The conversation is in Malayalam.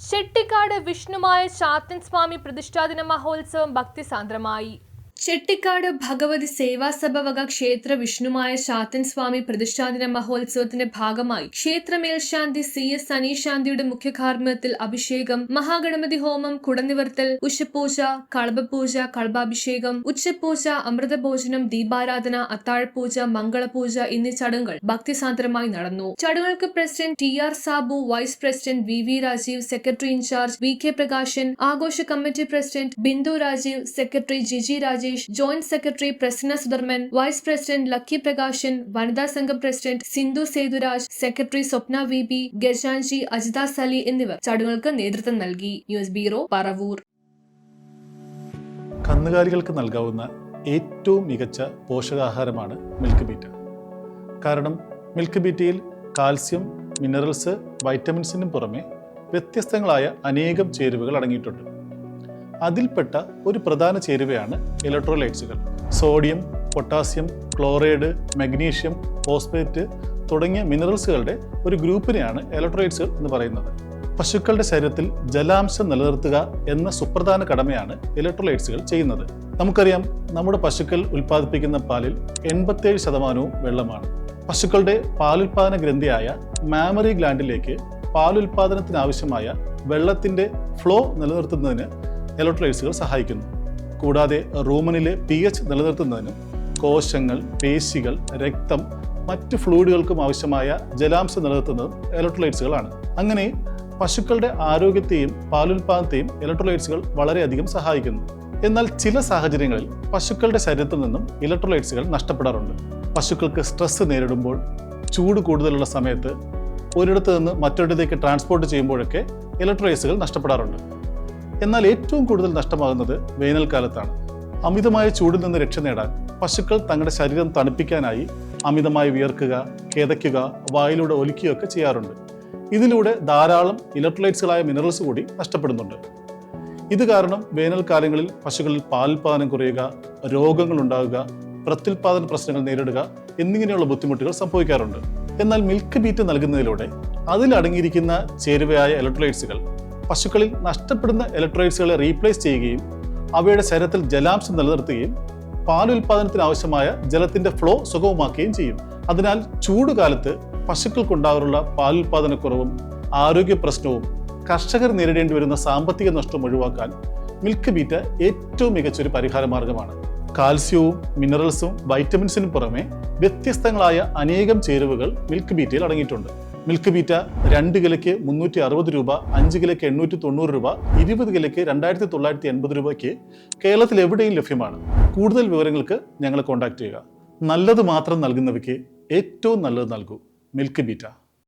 ചെട്ടിക്കാട് വിഷ്ണുമായ ചാത്തൻ സ്വാമി പ്രതിഷ്ഠാദിന മഹോത്സവം ഭക്തിസാന്ദ്രമായി. ചെട്ടിക്കാട് ഭഗവതി സേവാസഭ വക ക്ഷേത്ര വിഷ്ണുമായ ചാത്തൻ സ്വാമി പ്രതിഷ്ഠാദിന മഹോത്സവത്തിന്റെ ഭാഗമായി ക്ഷേത്ര മേൽശാന്തി CS സനീശാന്തിയുടെ മുഖ്യ കാർമ്മികത്തിൽ അഭിഷേകം, മഹാഗണപതി ഹോമം, കുടനിവർത്തൽ, ഉഷപൂജ, കളഭപൂജ, കളഭാഭിഷേകം, ഉച്ചപൂജ, അമൃതഭോജനം, ദീപാരാധന, അത്താഴപൂജ, മംഗളപൂജ എന്നീ ചടങ്ങുകൾ ഭക്തിസാന്ദ്രമായി നടന്നു. ചടങ്ങുകൾക്ക് president TR Sabu, vice president VV Rajeev, secretary in charge VK Prakashan, ആഘോഷ committee president Bindu Rajeev, secretary Jiji Rajesh, joint secretary Prasanna Sudharman, vice president Lucky Prakashan, വനിതാ സംഘം president Sindhu Sethuraj, secretary Swapna VB, ഗജാൻജി, അജിത സലി എന്നിവർ ചടങ്ങുകൾക്ക് നേതൃത്വം നൽകി. News bureau, Paravur. കന്നുകാലികൾക്ക് നൽകാവുന്ന ഏറ്റവും മികച്ച പോഷകാഹാരമാണ് മിൽക്ക് ബീറ്റ. കാരണം മിൽക്ക് ബീറ്റയിൽ കാൽസ്യം, മിനറൽസ്, വൈറ്റമിൻസിനും പുറമെ വ്യത്യസ്തങ്ങളായ അനേകം ചേരുവകൾ അടങ്ങിയിട്ടുണ്ട്. അതിൽപ്പെട്ട ഒരു പ്രധാന ചേരുവയാണ് ഇലക്ട്രോലൈറ്റ്സുകൾ. Sodium, potassium, chloride, magnesium, phosphate തുടങ്ങിയ മിനറൽസുകളുടെ ഒരു ഗ്രൂപ്പിനെയാണ് ഇലക്ട്രോലൈറ്റ്സുകൾ എന്ന് പറയുന്നത്. പശുക്കളുടെ ശരീരത്തിൽ ജലാംശം നിലനിർത്തുക എന്ന സുപ്രധാന കടമയാണ് ഇലക്ട്രോലൈറ്റ്സുകൾ ചെയ്യുന്നത്. നമുക്കറിയാം, നമ്മുടെ പശുക്കൾ ഉൽപ്പാദിപ്പിക്കുന്ന പാലിൽ 87% വെള്ളമാണ്. പശുക്കളുടെ പാലുൽപാദന ഗ്രന്ഥിയായ മാമറി ഗ്ലാൻഡിലേക്ക് പാലുൽപാദനത്തിനാവശ്യമായ വെള്ളത്തിന്റെ ഫ്ലോ നിലനിർത്തുന്നതിന് ഇലക്ട്രോലൈറ്റ്സുകൾ സഹായിക്കുന്നു. കൂടാതെ റൂമനിലെ pH നിലനിർത്തുന്നതിനും കോശങ്ങൾ, പേശികൾ, രക്തം, മറ്റ് ഫ്ലൂയിഡുകൾക്കും ആവശ്യമായ ജലാംശം നിലനിർത്തുന്നതും ഇലക്ട്രോലൈറ്റ്സുകളാണ്. അങ്ങനെ പശുക്കളുടെ ആരോഗ്യത്തെയും പാലുൽപാദനത്തെയും ഇലക്ട്രോലൈറ്റ്സുകൾ വളരെയധികം സഹായിക്കുന്നു. എന്നാൽ ചില സാഹചര്യങ്ങളിൽ പശുക്കളുടെ ശരീരത്തിൽ നിന്നും ഇലക്ട്രോലൈറ്റ്സുകൾ നഷ്ടപ്പെടാറുണ്ട്. പശുക്കൾക്ക് സ്ട്രെസ് നേരിടുമ്പോൾ, ചൂട് കൂടുതലുള്ള സമയത്ത്, ഒരിടത്ത് നിന്ന് മറ്റൊരിടത്തേക്ക് ട്രാൻസ്പോർട്ട് ചെയ്യുമ്പോഴൊക്കെ ഇലക്ട്രോലൈറ്റ്സുകൾ നഷ്ടപ്പെടാറുണ്ട്. എന്നാൽ ഏറ്റവും കൂടുതൽ നഷ്ടമാകുന്നത് വേനൽക്കാലത്താണ്. അമിതമായ ചൂടിൽ നിന്ന് രക്ഷ നേടാൻ പശുക്കൾ തങ്ങളുടെ ശരീരം തണുപ്പിക്കാനായി അമിതമായി വിയർക്കുക, കിതയ്ക്കുക, വായിലൂടെ ഒലിക്കുകയൊക്കെ ചെയ്യാറുണ്ട്. ഇതിലൂടെ ധാരാളം ഇലക്ട്രോലൈറ്റ്സുകളായ മിനറൽസ് കൂടി നഷ്ടപ്പെടുന്നുണ്ട്. ഇത് കാരണം വേനൽക്കാലങ്ങളിൽ പശുക്കളിൽ പാലുൽപാദനം കുറയുക, രോഗങ്ങൾ ഉണ്ടാകുക, പ്രത്യുൽപാദന പ്രശ്നങ്ങൾ നേരിടുക എന്നിങ്ങനെയുള്ള ബുദ്ധിമുട്ടുകൾ സംഭവിക്കാറുണ്ട്. എന്നാൽ മിൽക്ക് ബീറ്റ് നൽകുന്നതിലൂടെ അതിലടങ്ങിയിരിക്കുന്ന ചേരുവയായ ഇലക്ട്രോലൈറ്റ്സുകൾ പശുക്കളിൽ നഷ്ടപ്പെടുന്ന ഇലക്ട്രോലൈറ്റ്സുകളെ റീപ്ലേസ് ചെയ്യുകയും അവയുടെ ശരീരത്തിൽ ജലാംശം നിലനിർത്തുകയും പാലുൽപാദനത്തിന് ആവശ്യമായ ജലത്തിന്റെ ഫ്ലോ സുഗമമാക്കുകയും ചെയ്യും. അതിനാൽ ചൂടുകാലത്ത് പശുക്കൾക്കുണ്ടാകാറുള്ള പാലുൽപാദനക്കുറവും ആരോഗ്യ പ്രശ്നവും കർഷകർ നേരിടേണ്ടി വരുന്ന സാമ്പത്തിക നഷ്ടവും ഒഴിവാക്കാൻ മിൽക്ക് ബീറ്റ ഏറ്റവും മികച്ചൊരു പരിഹാര മാർഗമാണ്. കാൽസ്യവും മിനറൽസും വൈറ്റമിൻസിനും പുറമെ വ്യത്യസ്തങ്ങളായ അനേകം ചേരുവകൾ മിൽക്ക് ബീറ്റയിൽ അടങ്ങിയിട്ടുണ്ട്. മിൽക്ക് ബീറ്റ 2 കിലോയ്ക്ക് 360 രൂപ, 5 കിലോയ്ക്ക് 890 രൂപ, 20 കിലോയ്ക്ക് 2980 രൂപയ്ക്ക് കേരളത്തിൽ എവിടെയും ലഭ്യമാണ്. കൂടുതൽ വിവരങ്ങൾക്ക് ഞങ്ങളെ കോൺടാക്ട് ചെയ്യുക. നല്ലത് മാത്രം നൽകുന്നവയ്ക്ക് ഏറ്റവും നല്ലത് നൽകൂ. Milk beta.